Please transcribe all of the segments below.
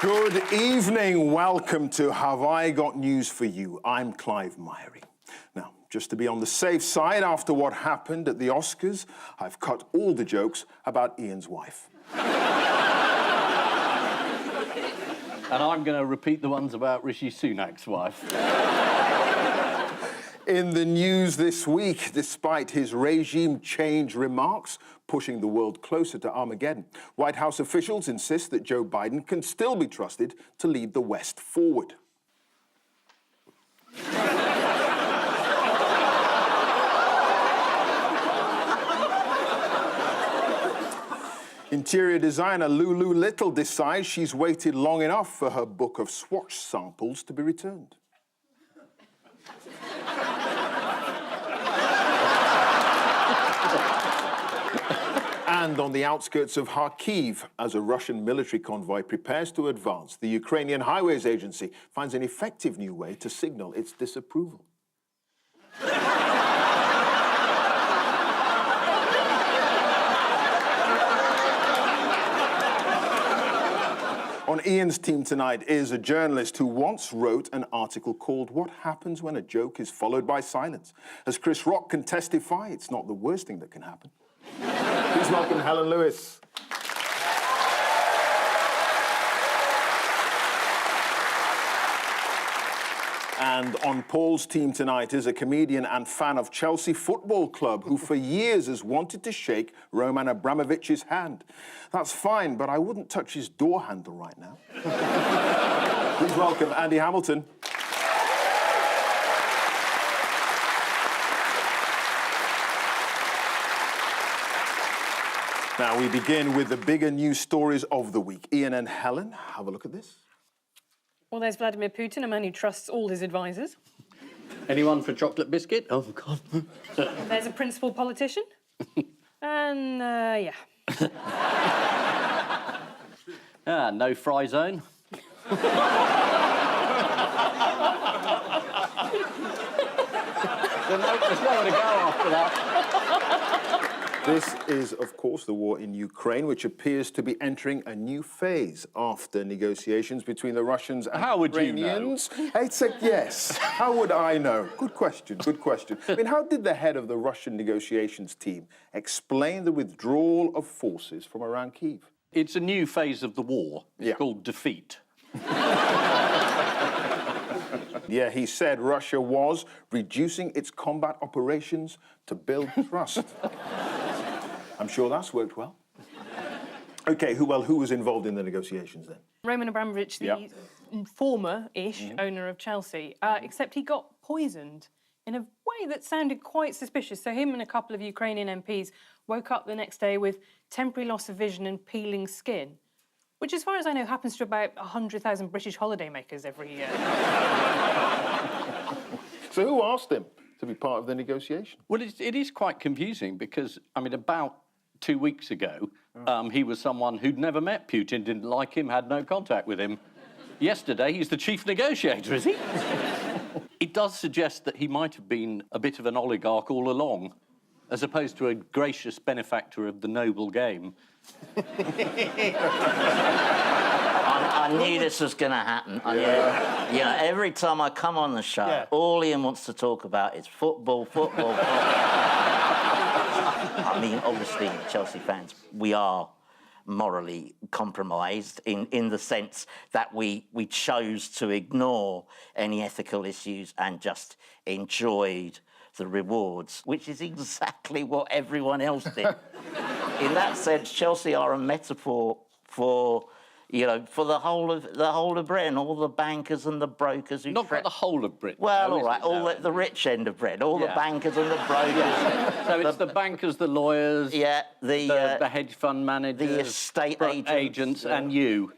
Good evening. Welcome to Have I Got News for You? I'm Clive Myrie. Now, just to be on the safe side after what happened at the Oscars, I've cut all the jokes about Ian's wife. And I'm going to repeat the ones about Rishi Sunak's wife. In the news this week, despite his regime change remarks pushing the world closer to Armageddon, White House officials insist that Joe Biden can still be trusted to lead the West forward. Interior designer Lulu Little decides she's waited long enough for her book of swatch samples to be returned. And on the outskirts of Kharkiv, as a Russian military convoy prepares to advance, the Ukrainian Highways Agency finds an effective new way to signal its disapproval. On Ian's team tonight is a journalist who once wrote an article called "What Happens When a Joke is Followed by Silence?" As Chris Rock can testify, it's not the worst thing that can happen. Please welcome Helen Lewis. And on Paul's team tonight is a comedian and fan of Chelsea Football Club who for years has wanted to shake Roman Abramovich's hand. That's fine, but I wouldn't touch his door handle right now. Please welcome Andy Hamilton. Now we begin with the bigger news stories of the week. Ian and Helen, have a look at this. Well, there's Vladimir Putin, a man who trusts all his advisors. Anyone for chocolate biscuit? Oh, God. There's a principal politician. And, yeah. No fry zone. There's nowhere to go after that. This is, of course, the war in Ukraine, which appears to be entering a new phase after negotiations between the Russians and How would Ukrainians. It's a yes. How would I know? Good question, good question. I mean, how did the head of the Russian negotiations team explain the withdrawal of forces from around Kyiv? It's a new phase of the war. It's called defeat. Yeah, he said Russia was reducing its combat operations to build trust. I'm sure that's worked well. OK, who was involved in the negotiations then? Roman Abramovich, the former-ish owner of Chelsea, except he got poisoned in a way that sounded quite suspicious. So him and a couple of Ukrainian MPs woke up the next day with temporary loss of vision and peeling skin, which, as far as I know, happens to about 100,000 British holidaymakers every year. So who asked him to be part of the negotiation? Well, it is quite confusing because, I mean, about 2 weeks ago, he was someone who'd never met Putin, didn't like him, had no contact with him. Yesterday, he's the chief negotiator, is he? It does suggest that he might have been a bit of an oligarch all along, as opposed to a gracious benefactor of the noble game. I knew this was going to happen. You know, every time I come on the show, all Ian wants to talk about is football, football, football. I mean, obviously, Chelsea fans, we are morally compromised in the sense that we chose to ignore any ethical issues and just enjoyed the rewards, which is exactly what everyone else did. In that sense, Chelsea are a metaphor for, you know, for the whole of Britain, all the bankers and the brokers who... Not for the whole of Britain. Well, all right, all the rich end of Britain, all the bankers and the brokers. So it's the bankers, the lawyers, the hedge fund managers, the estate agents and you.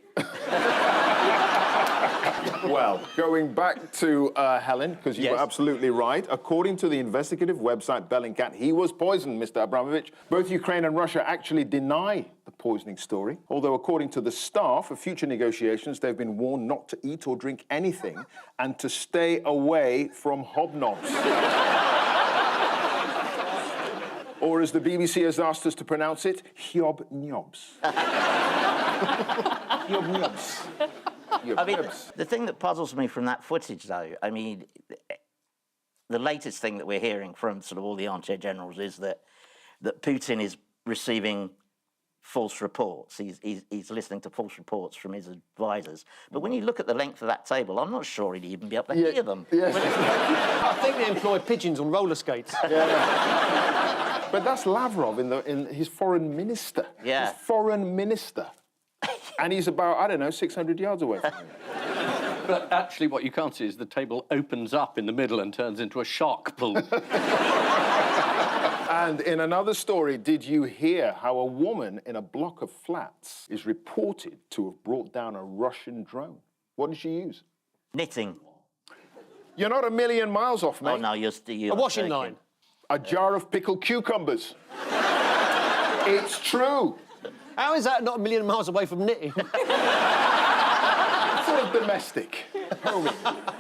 Well, going back to Helen, because you were absolutely right. According to the investigative website Bellingcat, he was poisoned, Mr. Abramovich. Both Ukraine and Russia actually deny the poisoning story, although according to the staff of future negotiations, they've been warned not to eat or drink anything and to stay away from hobnobs. Or as the BBC has asked us to pronounce it, hiob-nyobs. Hiob-nyobs. Your I mean, bibs. the thing that puzzles me from that footage, though, I mean, the latest thing that we're hearing from sort of all the armchair generals is that Putin is receiving false reports. He's listening to false reports from his advisors. But when you look at the length of that table, I'm not sure he'd even be able to hear them. Yes. I think they employ pigeons on roller skates. But that's Lavrov in his foreign minister. Yeah. His foreign minister. And he's about, I don't know, 600 yards away from him. But actually, what you can't see is the table opens up in the middle and turns into a shark pool. And in another story, did you hear how a woman in a block of flats is reported to have brought down a Russian drone? What did she use? Knitting. You're not a million miles off, mate. Oh, no, you're A washing line. A jar of pickled cucumbers. It's true. How is that not a million miles away from knitting? Sort of domestic.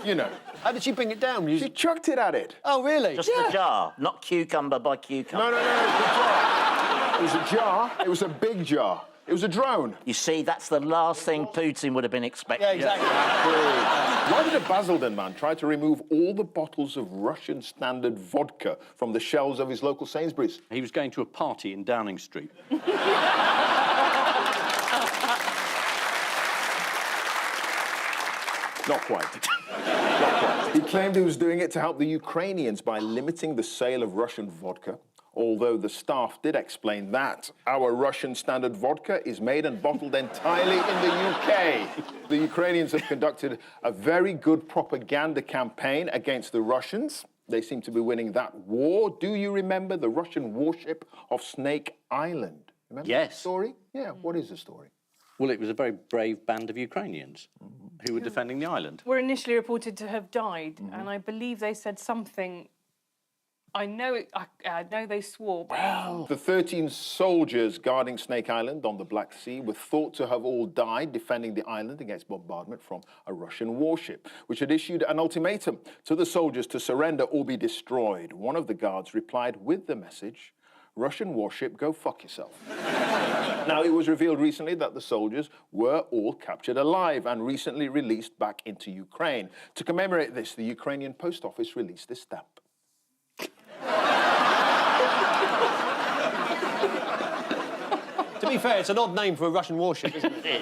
You know. How did she bring it down? She chucked it at it. Oh, really? Just a jar, not cucumber by cucumber. No, it was a jar. It was a jar. It was a big jar. It was a drone. You see, that's the last thing Putin would have been expecting. Yeah, exactly. Why did a Basildon man try to remove all the bottles of Russian standard vodka from the shelves of his local Sainsbury's? He was going to a party in Downing Street. Not quite. Not quite. He claimed he was doing it to help the Ukrainians by limiting the sale of Russian vodka, although the staff did explain that our Russian standard vodka is made and bottled entirely in the UK. The Ukrainians have conducted a very good propaganda campaign against the Russians. They seem to be winning that war. Do you remember the Russian warship off Snake Island? Remember Yes. the story? Yeah, what is the story? Well, it was a very brave band of Ukrainians who were defending the island. Were initially reported to have died, and I believe they said something. I know they swore. The 13 soldiers guarding Snake Island on the Black Sea were thought to have all died defending the island against bombardment from a Russian warship, which had issued an ultimatum to the soldiers to surrender or be destroyed. One of the guards replied with the message, "Russian warship, go fuck yourself." Now, it was revealed recently that the soldiers were all captured alive and recently released back into Ukraine. To commemorate this, the Ukrainian Post Office released this stamp. To be fair, it's an odd name for a Russian warship, isn't it?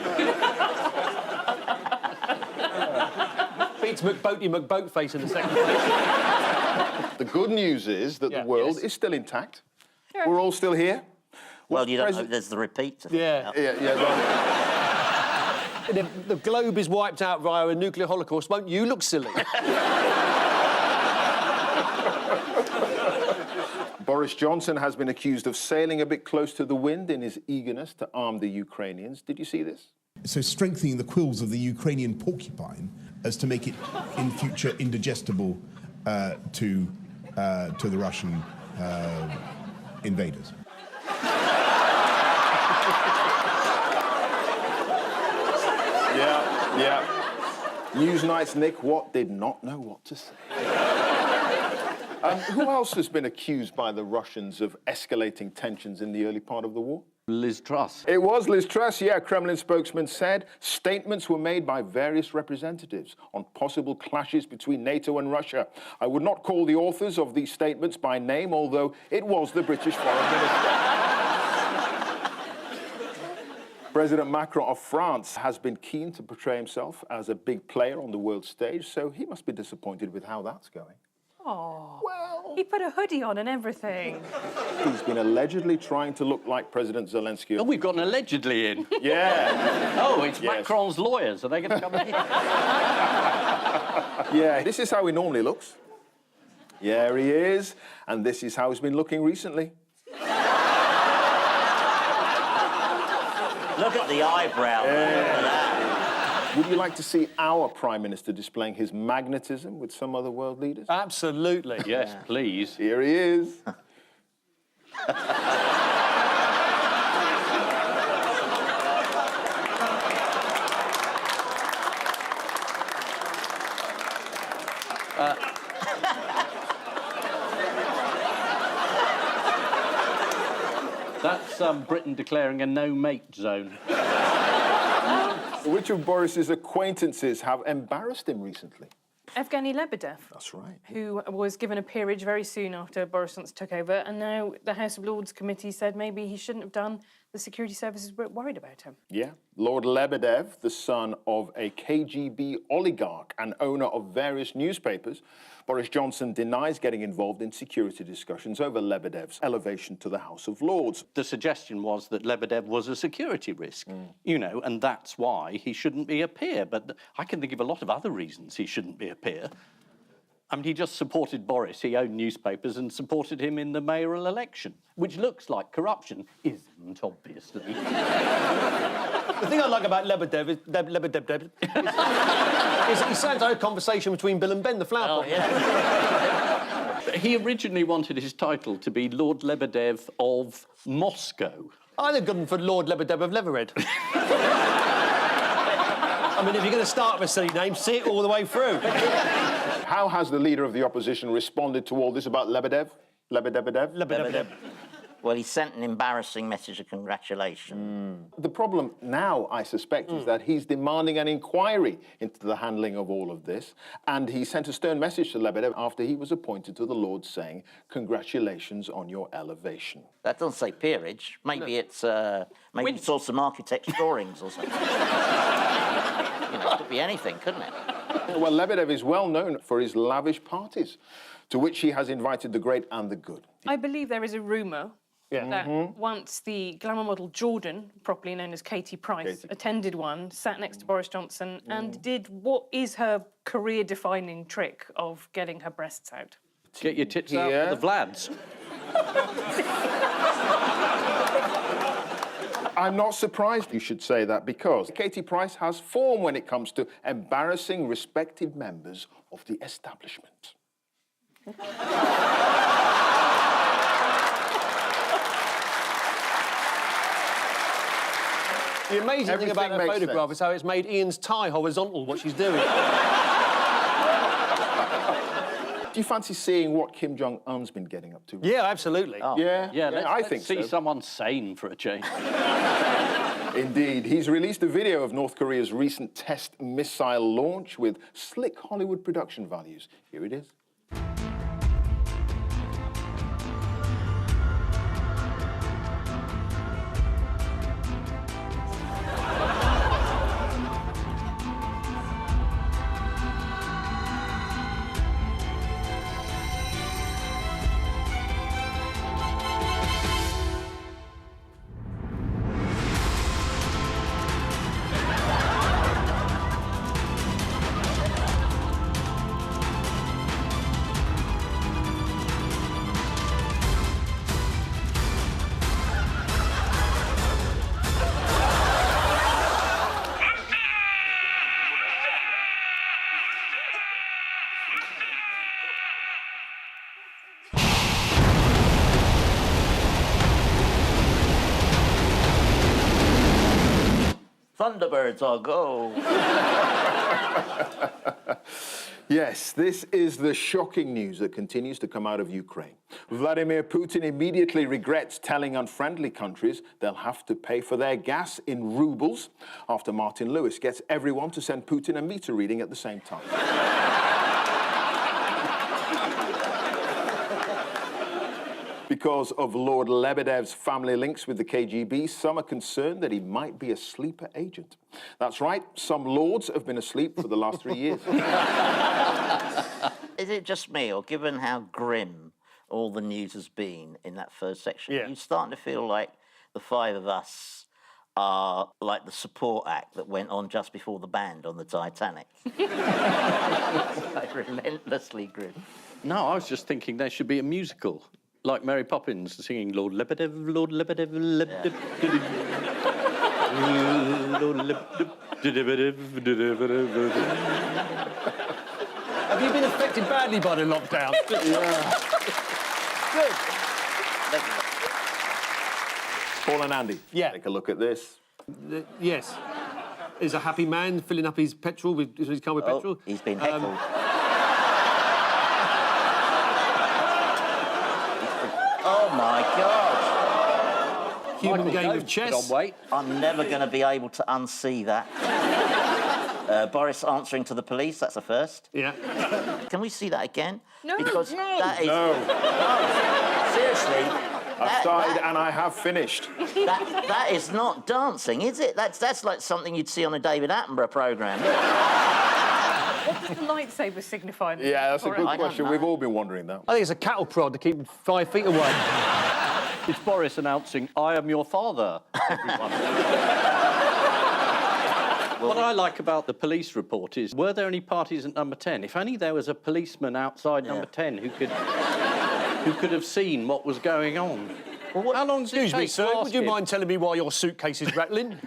Beats McBoaty McBoatface in the second place. The good news is that the world is still intact. Sure. We're all still here. Well, you don't know, there's the repeat to think about. Right. If the globe is wiped out via a nuclear holocaust, won't you look silly? Boris Johnson has been accused of sailing a bit close to the wind in his eagerness to arm the Ukrainians. Did you see this? So strengthening the quills of the Ukrainian porcupine as to make it in future indigestible to the Russian invaders. Yeah. Newsnight's Nick Watt did not know what to say. Who else has been accused by the Russians of escalating tensions in the early part of the war? Liz Truss. It was Liz Truss, yeah. Kremlin spokesman said statements were made by various representatives on possible clashes between NATO and Russia. I would not call the authors of these statements by name, although it was the British Foreign Minister. President Macron of France has been keen to portray himself as a big player on the world stage, so he must be disappointed with how that's going. Oh, Well, he put a hoodie on and everything. he's been allegedly trying to look like President Zelensky. Oh, we've got an allegedly in. Yeah. Oh, it's Macron's lawyers. Are they going to come in? Yeah, this is how he normally looks. Yeah, he is. And this is how he's been looking recently. Look at the eyebrow. Look at that. Would you like to see our Prime Minister displaying his magnetism with some other world leaders? Absolutely. Yes, please. Here he is. That's Britain declaring a no-mate zone. Which of Boris's acquaintances have embarrassed him recently? Evgeny Lebedev. That's right. Who was given a peerage very soon after Boris Johnson took over, and now the House of Lords committee said maybe he shouldn't have done. The security services were worried about him. Yeah. Lord Lebedev, the son of a KGB oligarch and owner of various newspapers, Boris Johnson denies getting involved in security discussions over Lebedev's elevation to the House of Lords. The suggestion was that Lebedev was a security risk, you know, and that's why he shouldn't be a peer. But I can think of a lot of other reasons he shouldn't be a peer. I mean, he just supported Boris. He owned newspapers and supported him in the mayoral election, which looks like corruption. Isn't, obviously. The thing I like about Lebedev is he sounds like a conversation between Bill and Ben, the flower pot. Yeah. He originally wanted his title to be Lord Lebedev of Moscow. I'd have gone for Lord Lebedev of Levered. I mean, if you're going to start with a silly name, see it all the way through. How has the leader of the opposition responded to all this about Lebedev? Lebedev. Well, he sent an embarrassing message of congratulations. The problem now, I suspect, is that he's demanding an inquiry into the handling of all of this, and he sent a stern message to Lebedev after he was appointed to the Lords saying, congratulations on your elevation. That doesn't say peerage. Maybe it's maybe he saw some architect's drawings or something. You know, it could be anything, couldn't it? Well, Lebedev is well known for his lavish parties, to which he has invited the great and the good. I believe there is a rumour that once the glamour model Jordan, properly known as Katie Price, attended one, sat next to Boris Johnson and did what is her career-defining trick of getting her breasts out. Get your tits out for the Vlads. I'm not surprised you should say that, because Katie Price has form when it comes to embarrassing respected members of the establishment. The amazing thing about Everything the makes photograph sense. is how it's made Ian's tie horizontal, what she's doing. Do you fancy seeing what Kim Jong-un's been getting up to? Yeah, absolutely. Oh. Yeah, Let's think see so. someone sane for a change. Indeed. He's released a video of North Korea's recent test missile launch with slick Hollywood production values. Here it is. Thunderbirds, I'll go. Yes, this is the shocking news that continues to come out of Ukraine. Vladimir Putin immediately regrets telling unfriendly countries they'll have to pay for their gas in rubles after Martin Lewis gets everyone to send Putin a meter reading at the same time. Because of Lord Lebedev's family links with the KGB, some are concerned that he might be a sleeper agent. That's right, some lords have been asleep for the last 3 years. Is it just me, or given how grim all the news has been in that first section, are you starting to feel like the five of us are like the support act that went on just before the band on the Titanic? Like relentlessly grim. No, I was just thinking there should be a musical, like Mary Poppins singing Lord Lebedev, Lord Lebedev, Lebedev. Lord Lebedev. Have you been affected badly by the lockdown? Yeah. Good. Paul and Andy, Yeah. take a look at this. Yes. Is a happy man filling up his petrol with his car with petrol. He's been heckled. Oh my God! Human Michael game Gove of chess. put on weight. I'm never going to be able to unsee that. Boris answering to the police, that's a first. Yeah. Can we see that again? No, Because no. that is... No, Seriously. I've started and I have finished. That is not dancing, is it? That's like something you'd see on a David Attenborough programme. What does the lightsaber signify? Yeah, that's a good I don't question. know. We've all been wondering that. I think it's a cattle prod to keep 5 feet away. It's Boris announcing, I am your father, everyone. What I like about the police report is, were there any parties at number 10? If only there was a policeman outside number 10 who could have seen what was going on. Well, how long does it Excuse me, take sir, to would ask you him? mind telling me why your suitcase is rattling?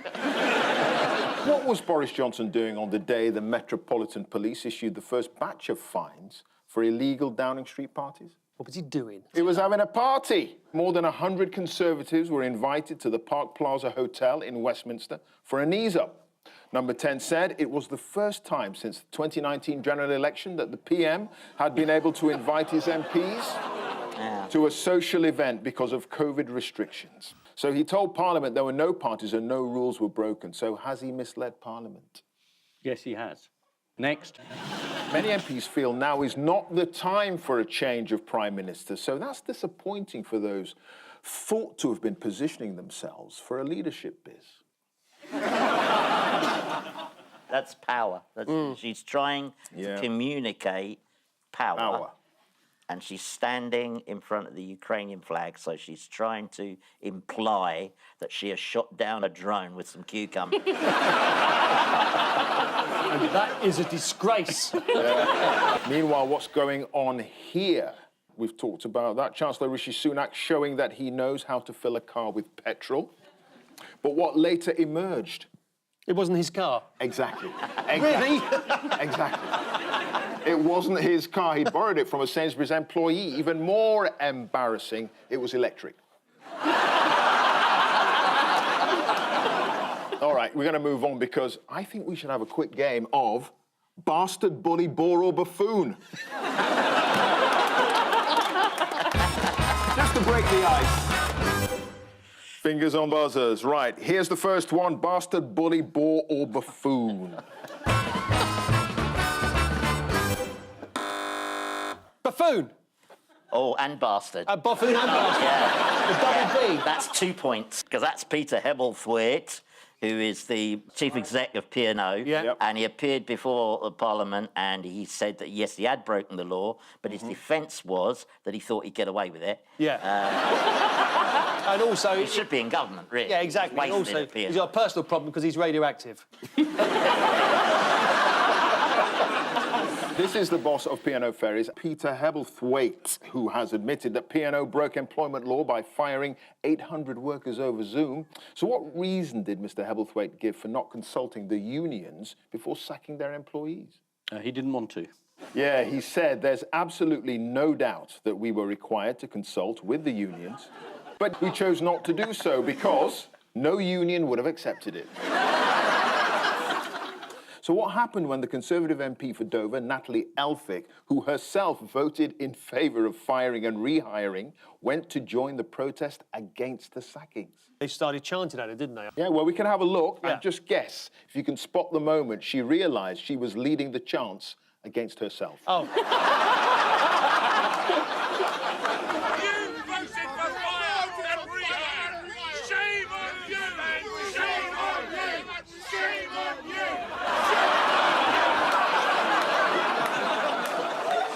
What was Boris Johnson doing on the day the Metropolitan Police issued the first batch of fines for illegal Downing Street parties? What was he doing? He was having a party. More than 100 Conservatives were invited to the Park Plaza Hotel in Westminster for a knees-up. Number 10 said it was the first time since the 2019 general election that the PM had been able to invite his MPs to a social event because of COVID restrictions. So he told Parliament there were no parties and no rules were broken. So has he misled Parliament? Yes, he has. Next. Many MPs feel now is not the time for a change of Prime Minister. So that's disappointing for those thought to have been positioning themselves for a leadership biz. That's power. She's trying to communicate power. And she's standing in front of the Ukrainian flag, so she's trying to imply that she has shot down a drone with some cucumbers. And that is a disgrace. Meanwhile, what's going on here? We've talked about that. Chancellor Rishi Sunak showing that he knows how to fill a car with petrol. But what later emerged? It wasn't his car. Exactly. Really? Exactly. It wasn't his car. He borrowed it from a Sainsbury's employee. Even more embarrassing, it was electric. All right, we're going to move on because I think we should have a quick game of bastard, bully, bore or buffoon. Just to break the ice. Fingers on buzzers. Right, here's the first one. Bastard, bully, bore or buffoon. Buffoon. Oh, and bastard. A buffoon and bastard. Yeah. The double B. That's 2 points, because that's Peter Hebblethwaite, who is the chief exec of P&O. Yeah. Yep. And he appeared before Parliament and he said that, yes, he had broken the law, but his defence was that he thought he'd get away with it. Yeah. And also... He should be in government, really. Yeah, exactly. And Wasted also, at P&O. he's got a personal problem because he's radioactive. This is the boss of P&O Ferries, Peter Hebblethwaite, who has admitted that P&O broke employment law by firing 800 workers over Zoom. So what reason did Mr. Hebblethwaite give for not consulting the unions before sacking their employees? He didn't want to. Yeah, he said there's absolutely no doubt that we were required to consult with the unions, but we chose not to do so because no union would have accepted it. So what happened when the Conservative MP for Dover, Natalie Elphicke, who herself voted in favour of firing and rehiring, went to join the protest against the sackings? They started chanting at it, didn't they? Yeah, well, we can have a look Yeah. and just guess if you can spot the moment she realised she was leading the chants against herself. Oh.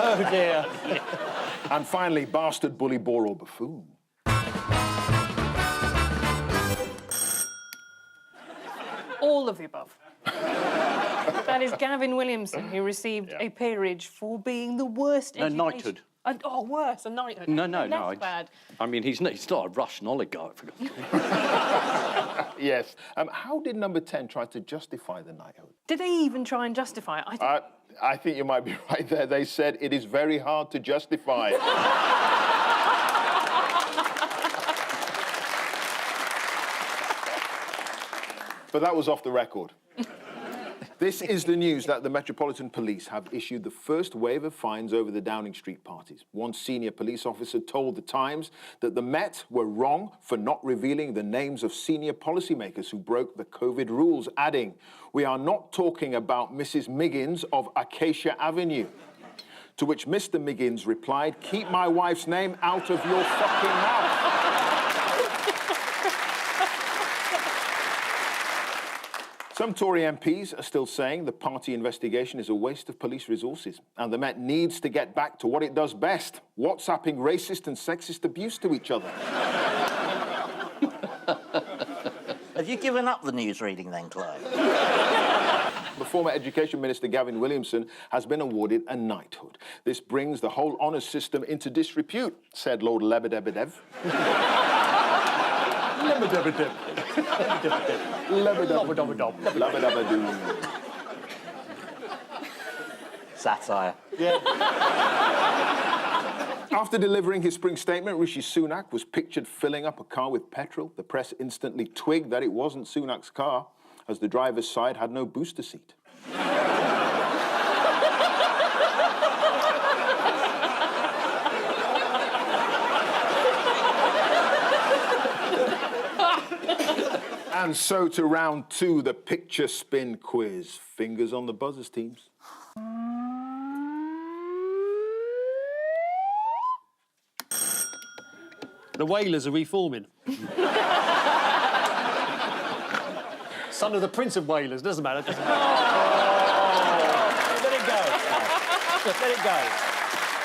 Oh, dear. And finally, bastard, bully, bore or buffoon. All of the above. That is Gavin Williamson, who received a peerage for being the worst No, education... knighthood. Oh, worse, a knighthood. No. That's bad. I mean, he's not a Russian oligarch, for God's sake. Yes. How did number 10 try to justify the knighthood? Did they even try and justify it? I think you might be right there. They said it is very hard to justify. But that was off the record. This is the news that the Metropolitan Police have issued the first wave of fines over the Downing Street parties. One senior police officer told The Times that the Met were wrong for not revealing the names of senior policymakers who broke the COVID rules, adding, "We are not talking about Mrs. Miggins of Acacia Avenue." To which Mr. Miggins replied, "Keep my wife's name out of your fucking mouth." Some Tory MPs are still saying the party investigation is a waste of police resources and the Met needs to get back to what it does best, WhatsApping racist and sexist abuse to each other. Have you given up the news reading then, Clive? The former Education Minister Gavin Williamson has been awarded a knighthood. This brings the whole honours system into disrepute, said Lord Lebedebedev. Lebedebedev. Satire. Yeah. After delivering his spring statement, Rishi Sunak was pictured filling up a car with petrol. The press instantly twigged that it wasn't Sunak's car, as the driver's side had no booster seat. And so to round two, the picture spin quiz. Fingers on the buzzers, teams. The whalers are reforming. Son of the Prince of Wales, doesn't matter. Doesn't matter. Let it go. Just let it go.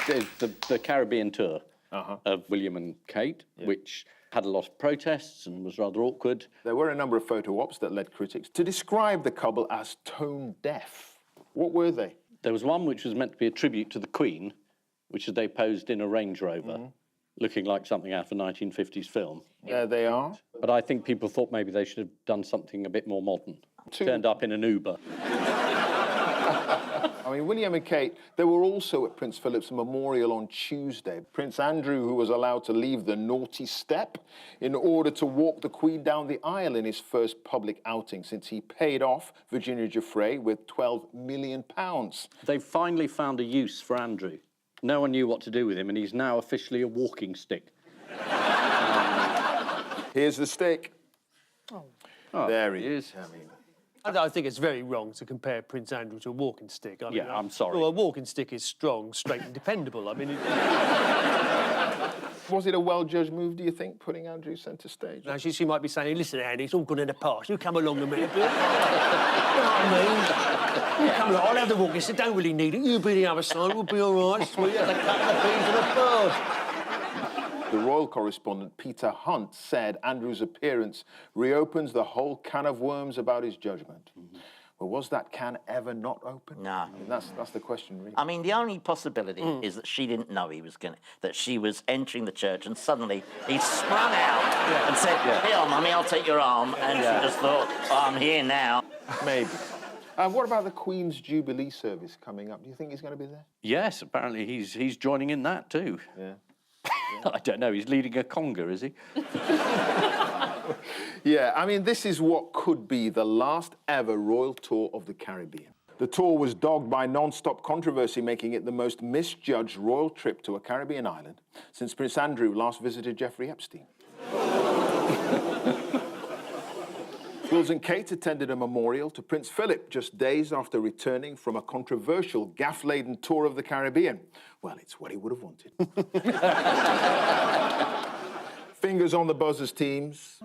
There's the Caribbean tour of William and Kate, which had a lot of protests and was rather awkward. There were a number of photo ops that led critics to describe the couple as tone deaf. What were they? There was one which was meant to be a tribute to the Queen, which they posed in a Range Rover, looking like something out of a 1950s film. There they are. But I think people thought maybe they should have done something a bit more modern. Turned up in an Uber. I mean, William and Kate, they were also at Prince Philip's memorial on Tuesday. Prince Andrew, who was allowed to leave the naughty step in order to walk the Queen down the aisle in his first public outing since he paid off Virginia Giuffre with £12 million. They finally found a use for Andrew. No one knew what to do with him, and he's now officially a walking stick. Here's the stick. Oh, there he is. I think it's very wrong to compare Prince Andrew to a walking stick. I mean, Yeah, I'm sorry. Well, a walking stick is strong, straight and dependable. I mean... Was it a well-judged move, do you think, putting Andrew centre stage? Now, she might be saying, listen, Andy, it's all gone in the past. You come along a minute. You know what I mean? You come along, I'll have the walking stick, don't really need it. You be the other side, we'll be all right, sweet, as a couple of beans and a bird. The royal correspondent Peter Hunt said Andrew's appearance reopens the whole can of worms about his judgment. Well, was that can ever not open? No. I mean, that's the question, really. I mean, the only possibility is that she didn't know that she was entering the church and suddenly he sprung out and said, "Here, Mummy, I'll take your arm." And she just thought, "Oh, I'm here now." Maybe. What about the Queen's Jubilee service coming up? Do you think he's going to be there? Yes, apparently he's joining in that too. Yeah. I don't know, he's leading a conga, is he? Yeah, I mean, this is what could be the last ever royal tour of the Caribbean. The tour was dogged by non-stop controversy, making it the most misjudged royal trip to a Caribbean island since Prince Andrew last visited Jeffrey Epstein. Wills and Kate attended a memorial to Prince Philip just days after returning from a controversial, gaff-laden tour of the Caribbean. Well, it's what he would have wanted. Fingers on the buzzers, teams.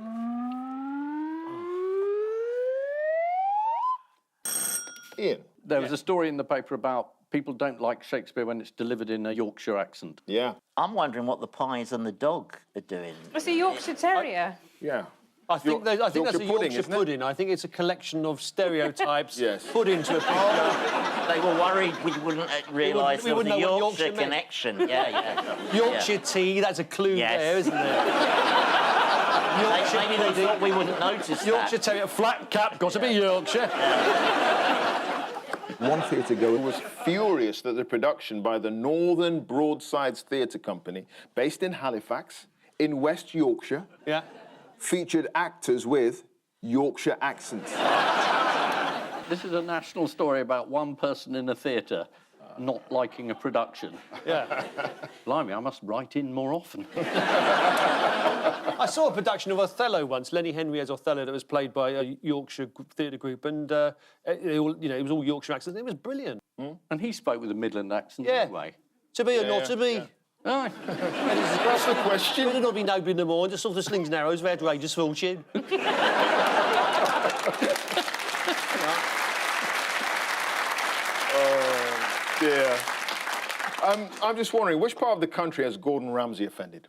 Ian. There was a story in the paper about people don't like Shakespeare when it's delivered in a Yorkshire accent. Yeah. I'm wondering what the pies and the dog are doing. It's a Yorkshire Terrier. Yeah. I think that's a Yorkshire pudding, isn't it? pudding. I think it's a collection of stereotypes Yes. put into a picture. They were worried we wouldn't realise there was a know what Yorkshire Yorkshire meant. connection. Yeah. Yorkshire tea, that's a clue Yes. there, isn't there? Maybe they thought we wouldn't notice Yorkshire that. Terrier, flat cap, got to be Yorkshire. One theatre-goer was furious that the production by the Northern Broadsides Theatre Company, based in Halifax, in West Yorkshire, Yeah. featured actors with Yorkshire accents. This is a national story about one person in a theatre not liking a production. Yeah. Blimey, I must write in more often. I saw a production of Othello once. Lenny Henry as Othello that was played by a Yorkshire theatre group, and it was all Yorkshire accents. It was brilliant. And he spoke with a Midland accent Yeah. anyway. To be or not to be. yeah. Aye. That's the question. Would it not be nobly in the morning, just sort of slings and arrows of outrageous fortune? Yeah. I'm just wondering, which part of the country has Gordon Ramsay offended?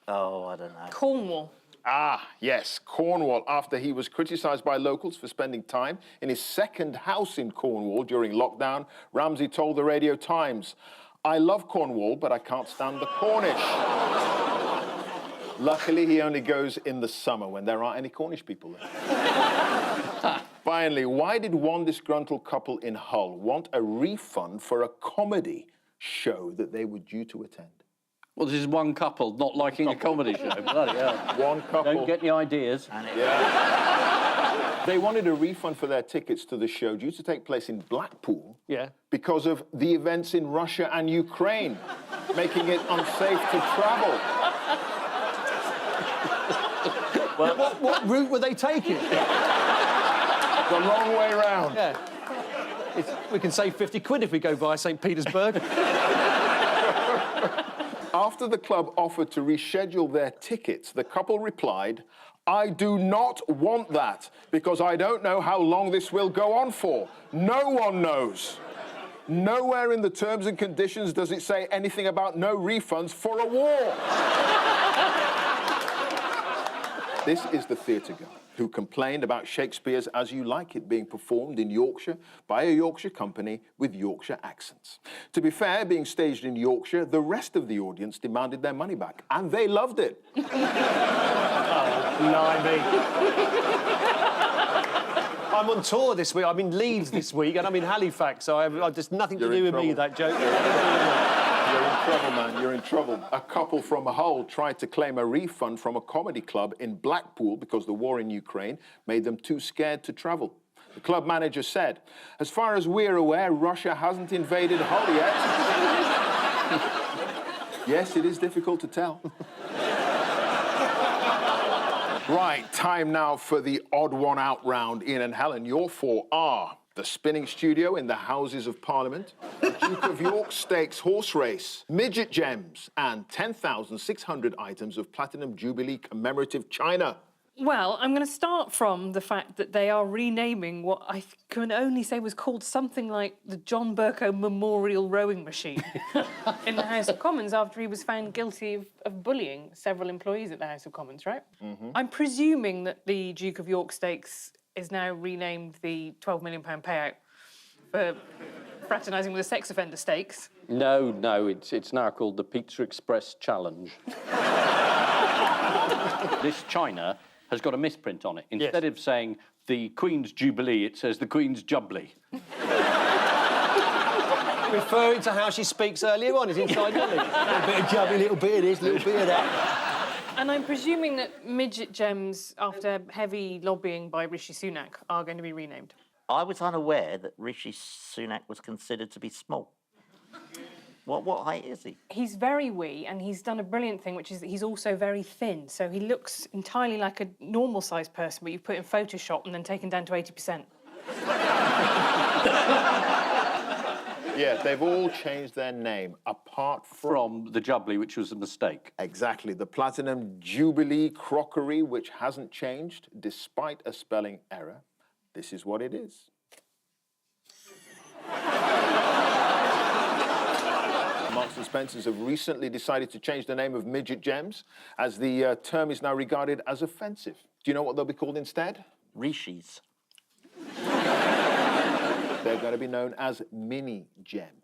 Oh, I don't know. Cornwall. Ah, yes, Cornwall, after he was criticised by locals for spending time in his second house in Cornwall during lockdown, Ramsay told the Radio Times, "I love Cornwall, but I can't stand the Cornish." Luckily, he only goes in the summer when there aren't any Cornish people there. Finally, why did one disgruntled couple in Hull want a refund for a comedy show that they were due to attend? Well, this is one couple not liking a comedy show. Bloody hell. One couple. Don't get any ideas. Yeah. They wanted a refund for their tickets to the show due to take place in Blackpool. Yeah. Because of the events in Russia and Ukraine, making it unsafe to travel. What route were they taking? The long way round. Yeah. We can save 50 quid if we go via St. Petersburg. After the club offered to reschedule their tickets, the couple replied, "I do not want that, because I don't know how long this will go on for. No one knows." Nowhere in the terms and conditions does it say anything about no refunds for a war. This is the theatre guy who complained about Shakespeare's As You Like It being performed in Yorkshire by a Yorkshire company with Yorkshire accents. To be fair, being staged in Yorkshire, the rest of the audience demanded their money back, and they loved it. Blimey. I'm on tour this week. I'm in Leeds this week, and I'm in Halifax, so I've just nothing to You're do in with me, trouble. that joke. You're in trouble, man. You're in trouble. A couple from Hull tried to claim a refund from a comedy club in Blackpool because the war in Ukraine made them too scared to travel. The club manager said, "As far as we're aware, Russia hasn't invaded Hull yet." Yes, it is difficult to tell. Right, time now for the odd one out round. Ian and Helen, your four are the Spinning Studio in the Houses of Parliament, the Duke of York Stakes horse race, midget gems, and 10,600 items of Platinum Jubilee commemorative china. Well, I'm going to start from the fact that they are renaming what I can only say was called something like the John Bercow Memorial Rowing Machine in the House of Commons after he was found guilty of bullying several employees at the House of Commons, right? Mm-hmm. I'm presuming that the Duke of York Stakes is now renamed the £12 million payout for fraternising with a sex offender stakes. No, it's now called the Pizza Express Challenge. This china has got a misprint on it. Instead of saying the Queen's Jubilee, it says the Queen's Jubbly. Referring to how she speaks earlier on, is inside knowledge. A little bit of jubbly, a little bit of this, a little bit of that. And I'm presuming that midget gems, after heavy lobbying by Rishi Sunak, are going to be renamed. I was unaware that Rishi Sunak was considered to be small. What height is he? He's very wee, and he's done a brilliant thing, which is that he's also very thin. So he looks entirely like a normal-sized person, but you've put in Photoshop and then taken down to 80%. Yeah, they've all changed their name, apart From the Jubbly, which was a mistake. Exactly. The Platinum Jubilee crockery, which hasn't changed despite a spelling error. This is what it is. Marks and Spencers have recently decided to change the name of midget gems, as the term is now regarded as offensive. Do you know what they'll be called instead? Rishis. They're going to be known as mini gem.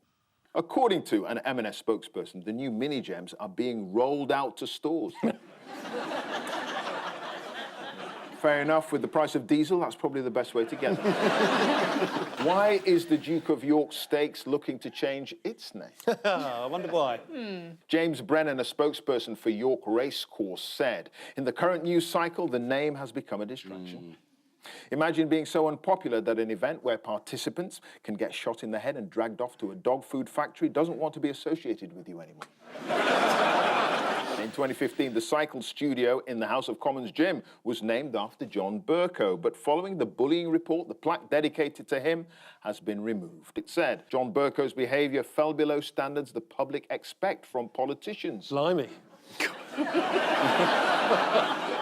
According to an M&S spokesperson, the new mini gems are being rolled out to stores. Fair enough, with the price of diesel, that's probably the best way to get them. Why is the Duke of York Stakes looking to change its name? I wonder why. James Brennan, a spokesperson for York Racecourse, said, "In the current news cycle, the name has become a distraction." Imagine being so unpopular that an event where participants can get shot in the head and dragged off to a dog food factory doesn't want to be associated with you anymore. In 2015, the Cycle Studio in the House of Commons gym was named after John Bercow, but following the bullying report, the plaque dedicated to him has been removed. It said, John Bercow's behaviour fell below standards the public expect from politicians. Blimey.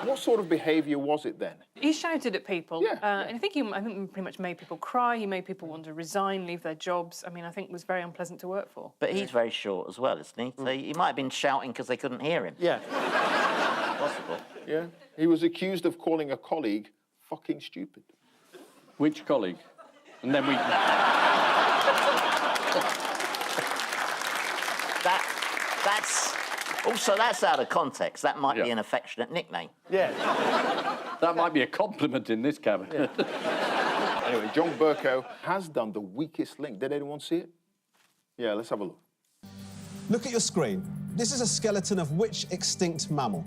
What sort of behaviour was it then? He shouted at people, Yeah. and I think he pretty much made people cry. He made people want to resign, leave their jobs. I mean, I think it was very unpleasant to work for. But he's very short as well, isn't he? So he might have been shouting because they couldn't hear him. Yeah. Possible. Yeah. He was accused of calling a colleague fucking stupid. Which colleague? And then we... That's... Also, that's out of context. That might be Yeah. an affectionate nickname. Yeah. That might be a compliment in this cabinet. Anyway, John Bercow has done the weakest link. Did anyone see it? Yeah, let's have a look. Look at your screen. This is a skeleton of which extinct mammal?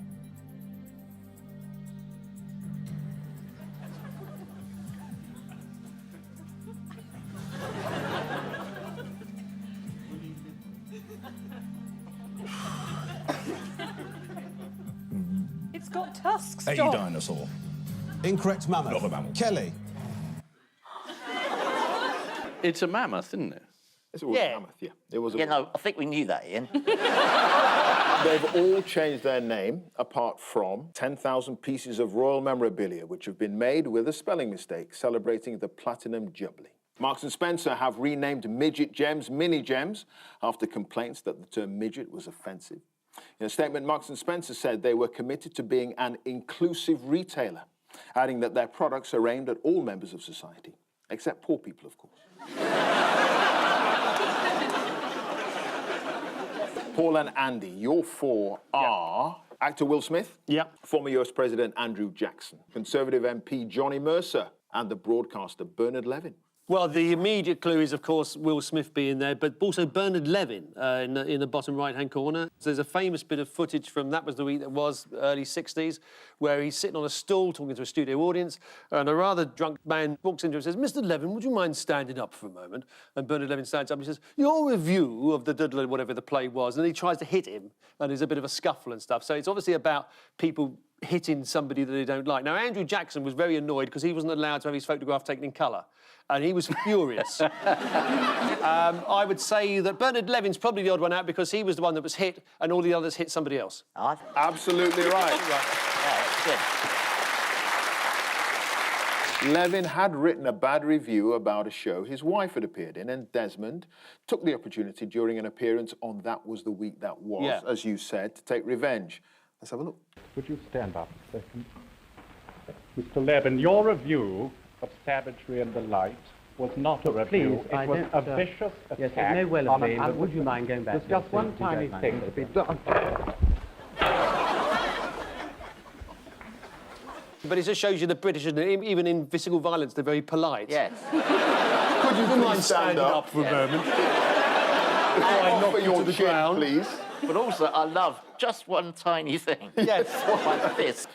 It's got tusks, A John. dinosaur. Incorrect mammoth. Not a mammal. Kelly. It's a mammoth, isn't it? It was a mammoth, yeah. It was a You know, I think we knew that, Ian. They've all changed their name, apart from 10,000 pieces of royal memorabilia, which have been made with a spelling mistake, celebrating the Platinum Jubilee. Marks & Spencer have renamed midget gems mini gems after complaints that the term midget was offensive. In a statement, Marks & Spencer said they were committed to being an inclusive retailer, adding that their products are aimed at all members of society, except poor people, of course. Paul and Andy, your four are actor Will Smith, former US President Andrew Jackson, Conservative MP Johnny Mercer, and the broadcaster Bernard Levin. Well, the immediate clue is, of course, Will Smith being there, but also Bernard Levin in the bottom right-hand corner. So there's a famous bit of footage from That Was the Week That Was, early 60s, where he's sitting on a stool talking to a studio audience, and a rather drunk man walks into him and says, Mr. Levin, would you mind standing up for a moment? And Bernard Levin stands up and he says, your review of the whatever the play was, and he tries to hit him, and there's a bit of a scuffle and stuff. So it's obviously about people hitting somebody that they don't like. Now, Andrew Jackson was very annoyed because he wasn't allowed to have his photograph taken in colour, and he was furious. I would say that Bernard Levin's probably the odd one out because he was the one that was hit and all the others hit somebody else. Absolutely right. Yeah, that's good. Levin had written a bad review about a show his wife had appeared in, and Desmond took the opportunity during an appearance on That Was the Week That Was, as you said, to take revenge. Let's have a look. Would you stand up a second? Mr. Levin, your review of Savagery and the Light was not a review. It was a vicious attack. Yes, it may well have been, but would you mind going back? There's just one tiny thing to be done. But it just shows you the British, even in physical violence, they're very polite. Yes. Could you please stand up for a moment? and knock your chin, please? But also, I love just one tiny thing. Yes. Like this.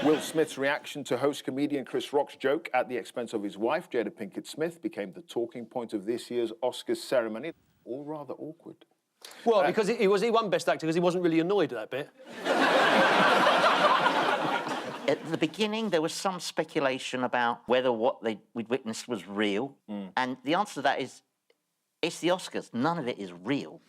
Will Smith's reaction to host comedian Chris Rock's joke at the expense of his wife, Jada Pinkett Smith, became the talking point of this year's Oscars ceremony. All rather awkward. Well, because he won Best Actor because he wasn't really annoyed at that bit. At the beginning, there was some speculation about whether what we'd witnessed was real. And the answer to that is, it's the Oscars. None of it is real.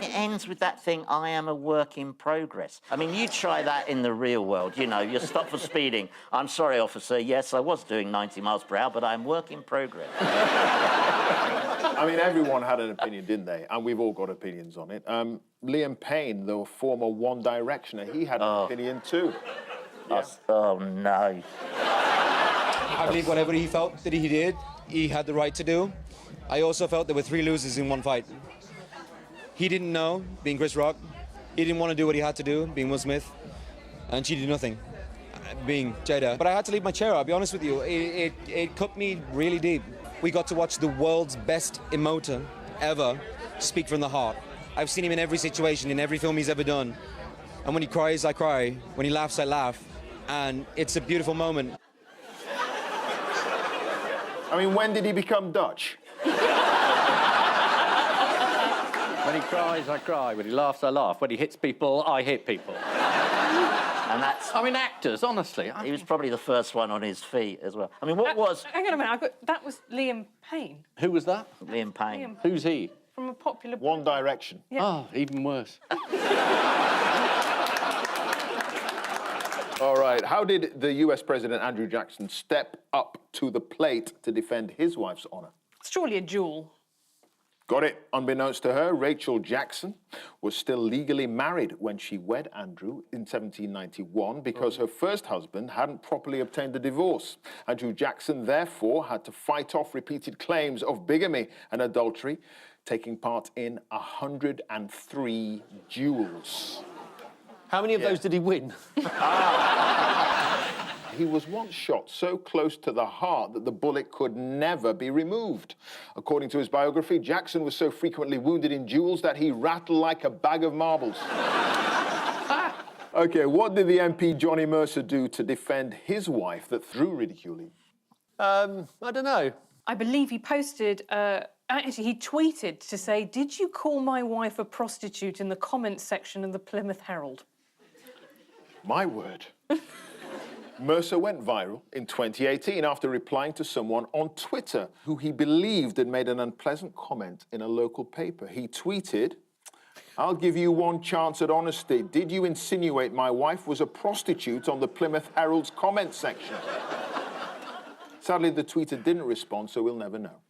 It ends with that thing, I am a work in progress. I mean, you try that in the real world, you know, you're stopped for speeding. I'm sorry, officer, yes, I was doing 90 miles per hour, but I'm work in progress. I mean, everyone had an opinion, didn't they? And we've all got opinions on it. Liam Payne, the former One Directioner, he had an opinion too. Yes. Oh, no. I believe whatever he felt that he did, he had the right to do. I also felt there were 3 losers in one fight. He didn't know, being Chris Rock. He didn't want to do what he had to do, being Will Smith. And she did nothing, being Jada. But I had to leave my chair, I'll be honest with you. It cut me really deep. We got to watch the world's best emoter ever speak from the heart. I've seen him in every situation, in every film he's ever done. And when he cries, I cry. When he laughs, I laugh. And it's a beautiful moment. I mean, when did he become Dutch? When he cries, I cry. When he laughs, I laugh. When he hits people, I hit people. And that's... I mean, actors, honestly. He was probably the first one on his feet as well. I mean, what was... Hang on a minute, that was Liam Payne. Who was that? Liam Payne. Who's he? From a popular... One Direction. Yeah. Oh, even worse. All right, how did the US President Andrew Jackson step up to the plate to defend his wife's honour? Surely a duel. Got it. Unbeknownst to her, Rachel Jackson was still legally married when she wed Andrew in 1791 because her first husband hadn't properly obtained a divorce. Andrew Jackson, therefore, had to fight off repeated claims of bigamy and adultery, taking part in 103 duels. How many of those did he win? He was once shot so close to the heart that the bullet could never be removed. According to his biography, Jackson was so frequently wounded in duels that he rattled like a bag of marbles. OK, what did the MP Johnny Mercer do to defend his wife that drew ridicule? I don't know. I believe he posted... Actually, he tweeted to say, "Did you call my wife a prostitute in the comments section of the Plymouth Herald?" My word. Mercer went viral in 2018 after replying to someone on Twitter who he believed had made an unpleasant comment in a local paper. He tweeted, "I'll give you one chance at honesty. Did you insinuate my wife was a prostitute on the Plymouth Herald's comments section?" Sadly, the tweeter didn't respond, so we'll never know.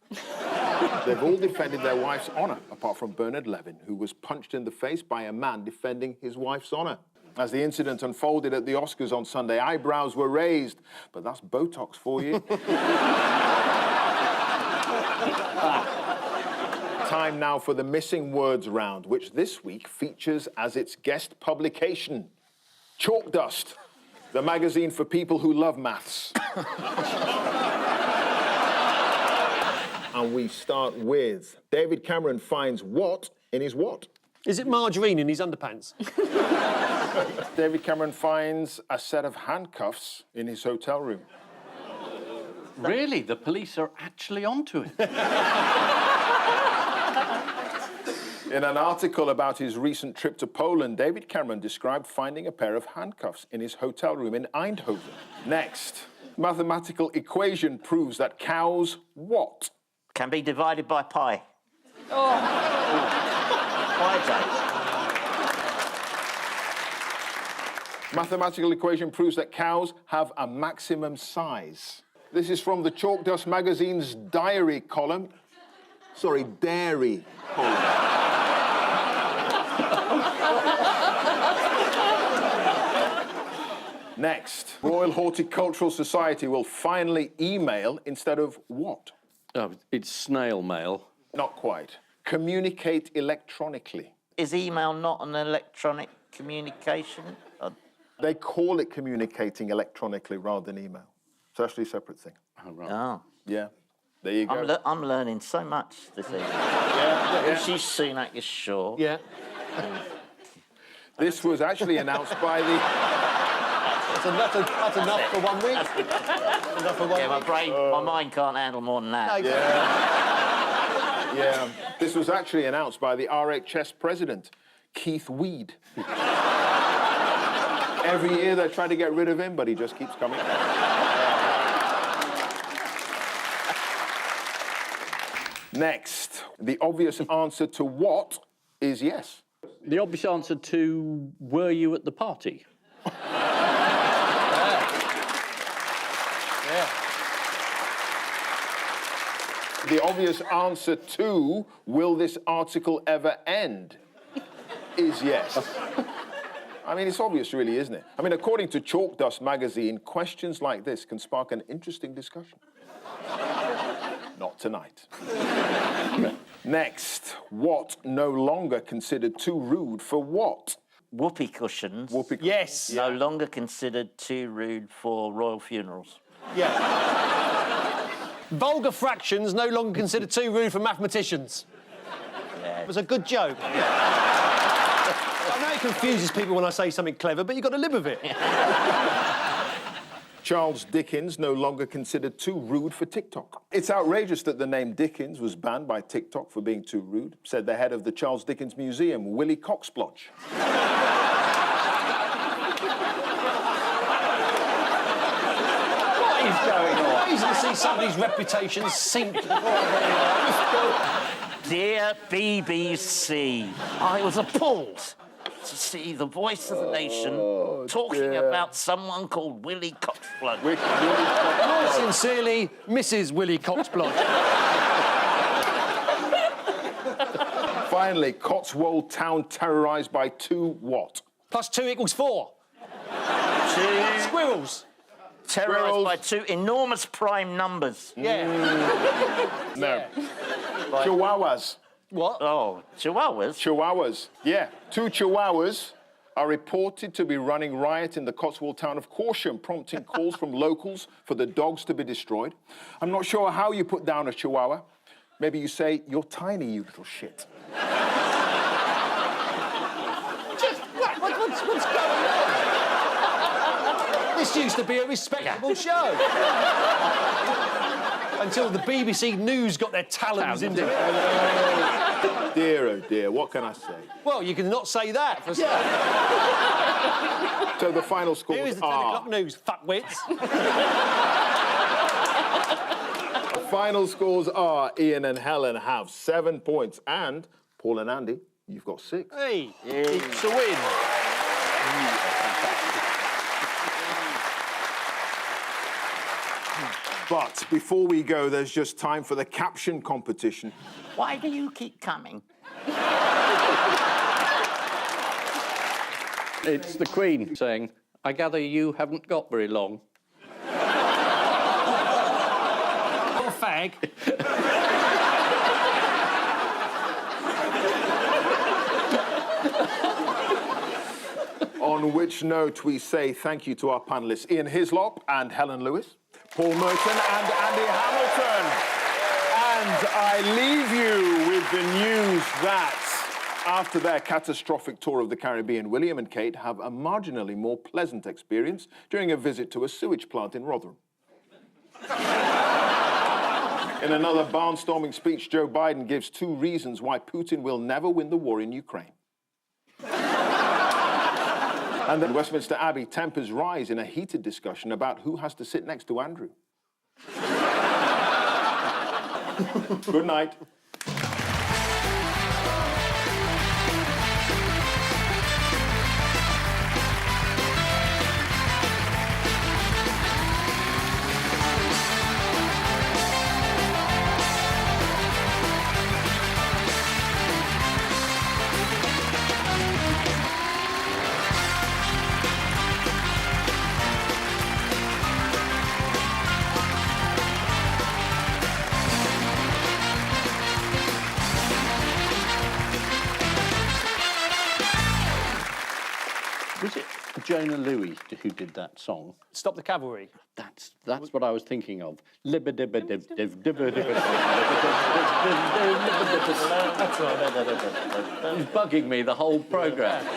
They've all defended their wife's honour, apart from Bernard Levin, who was punched in the face by a man defending his wife's honour. As the incident unfolded at the Oscars on Sunday, eyebrows were raised. But that's Botox for you. Time now for the Missing Words round, which this week features as its guest publication, Chalk Dust, the magazine for people who love maths. And we start with David Cameron finds what in his what? Is it margarine in his underpants? David Cameron finds a set of handcuffs in his hotel room. Really? The police are actually onto it? In an article about his recent trip to Poland, David Cameron described finding a pair of handcuffs in his hotel room in Eindhoven. Next, mathematical equation proves that cows what? Can be divided by pi. Oh. Pi day. Mathematical equation proves that cows have a maximum size. This is from the Chalk Dust magazine's diary column. Sorry, dairy column. Next, Royal Horticultural Society will finally email instead of what? Oh, it's snail mail. Not quite. Communicate electronically. Is email not an electronic communication? They call it communicating electronically rather than email. It's actually a separate thing. Oh, right. Oh. Yeah. There you go. I'm learning so much this evening. She's Sunak, you're sure. Yeah. This was actually announced by the... That's enough for 1 week. Enough for 1 Yeah, week. my mind can't handle more than that. No, Yeah. This was actually announced by the RHS president, Keith Weed. Every year they try to get rid of him, but he just keeps coming. Next, the obvious answer to what is yes. The obvious answer to were you at the party? The obvious answer to will this article ever end is yes. I mean, it's obvious, really, isn't it? I mean, according to Chalk Dust magazine, questions like this can spark an interesting discussion. Not tonight. Next, what no longer considered too rude for what? Whoopee cushions. Whoopee cushions. Yes. No longer considered too rude for royal funerals. Yeah. Vulgar fractions no longer considered too rude for mathematicians. Yeah. It was a good joke. I know it confuses people when I say something clever, but you've got to live with it. Charles Dickens no longer considered too rude for TikTok. It's outrageous that the name Dickens was banned by TikTok for being too rude, said the head of the Charles Dickens Museum, Willie Coxblotch. What is going on? Amazing to see somebody's reputation sink. Dear BBC, I was appalled to see the voice of the nation talking about someone called Willie Coxblotch. Yours sincerely, Mrs. Willie Coxblotch. Finally, Cotswold town terrorised by 2 what? +2 = 4. 2 Squirrels. terrorised by 2 enormous prime numbers. Yeah. No. Chihuahuas. What? Oh, chihuahuas? Chihuahuas. Yeah. 2 chihuahuas are reported to be running riot in the Cotswold town of Corsham, prompting calls from locals for the dogs to be destroyed. I'm not sure how you put down a chihuahua. Maybe you say, "You're tiny, you little shit." What's going on? This used to be a respectable show. Until the BBC News got their talons into it. Dear, oh dear, what can I say? Well, you can not say that. For So the final scores Here is the 10 o'clock news, fuckwits. The final scores are Ian and Helen have 7 points, and Paul and Andy, you've got 6. Hey, it's a win. But before we go, there's just time for the caption competition. Why do you keep coming? It's the Queen saying, "I gather you haven't got very long." What a fag. On which note we say thank you to our panellists, Ian Hislop and Helen Lewis, Paul Merton and Andy Hamilton. And I leave you with the news that after their catastrophic tour of the Caribbean, William and Kate have a marginally more pleasant experience during a visit to a sewage plant in Rotherham. In another barnstorming speech, Joe Biden gives 2 reasons why Putin will never win the war in Ukraine. And then Westminster Abbey tempers rise in a heated discussion about who has to sit next to Andrew. Good night. Was it Jonah Louis who did that song? Stop the Cavalry. That's what I was thinking of. It's bugging me the whole programme.